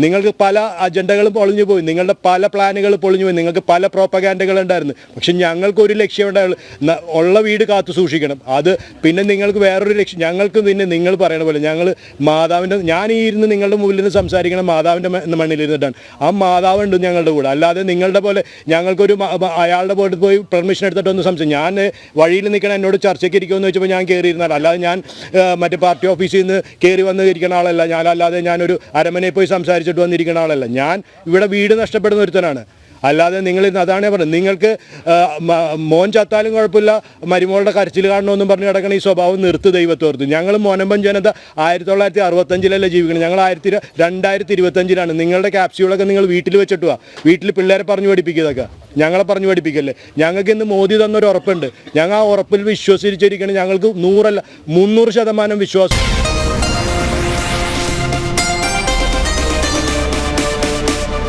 നിങ്ങൾക്ക് പല അജണ്ടകളും പൊളിഞ്ഞു പോയി, നിങ്ങളുടെ പല പ്ലാനുകൾ പൊളിഞ്ഞു പോയി, നിങ്ങൾക്ക് പല പ്രോപ്പഗാൻഡകൾ ഉണ്ടായിരുന്നു. പക്ഷെ ഞങ്ങൾക്കൊരു ലക്ഷ്യം ഉണ്ടായുള്ളൂ, ഉള്ള വീട് കാത്തു സൂക്ഷിക്കണം. അത് പിന്നെ നിങ്ങൾക്ക് വേറൊരു ലക്ഷ്യം, ഞങ്ങൾക്ക് പിന്നെ നിങ്ങൾ പറയണ പോലെ ഞങ്ങൾ മാതാവിൻ്റെ, ഞാൻ ഈ ഇരുന്ന് നിങ്ങളുടെ മുമ്പിൽ നിന്ന് സംസാരിക്കണം മാതാവിൻ്റെ മണ്ണിലിരുന്നിട്ടാണ്. ആ മാതാവുണ്ട് ഞങ്ങളുടെ കൂടെ. അല്ലാതെ നിങ്ങളുടെ പോലെ ഞങ്ങൾക്കൊരു അയാളുടെ പോലെ പോയി പെർമിഷൻ എടുത്തിട്ടൊന്നും സംസാരിക്കും. ഞാൻ വഴിയിൽ നിൽക്കണം, എന്നോട് ചർച്ചയ്ക്ക് ഇരിക്കുമെന്ന് വെച്ചപ്പോൾ ഞാൻ കയറിയിരുന്നാൽ, അല്ലാതെ ഞാൻ മറ്റേ പാർട്ടി ഓഫീസിൽ നിന്ന് കയറി വന്ന് ഇരിക്കുന്ന ആളല്ല ഞാൻ. അല്ലാതെ ഞാനൊരു അരമനയിൽ പോയി സംസാരിച്ചിട്ട് വന്നിരിക്കുന്ന ആളല്ല ഞാൻ. ഇവിടെ വീട് നഷ്ടപ്പെടുന്ന ഒരുത്തനാണ്. അല്ലാതെ നിങ്ങൾ അതാണ് പറഞ്ഞത്, നിങ്ങൾക്ക് മോൻ ചത്താലും കുഴപ്പമില്ല, മരുമോളുടെ കരച്ചിൽ കാണണമെന്നും പറഞ്ഞ് കിടക്കണ ഈ സ്വഭാവം നിർത്ത് ദൈവത്തോർത്ത്. ഞങ്ങൾ മോനമ്പൻ ജനത 1965 ജീവിക്കണം. ഞങ്ങൾ 2025 നിങ്ങളുടെ ക്യാപ്സ്യൂളൊക്കെ നിങ്ങൾ വീട്ടിൽ വെച്ചിട്ട് പോവാ. വീട്ടിൽ പിള്ളേരെ പറഞ്ഞു പഠിപ്പിക്കുന്നതൊക്കെ ഞങ്ങളെ പറഞ്ഞു പഠിപ്പിക്കല്ലേ. ഞങ്ങൾക്ക് ഇന്ന് മോദി തന്നൊരു ഉറപ്പുണ്ട്. ഞങ്ങൾ ആ ഉറപ്പിൽ വിശ്വസിച്ചിരിക്കണം. ഞങ്ങൾക്ക് 100 അല്ല 300% വിശ്വാസം.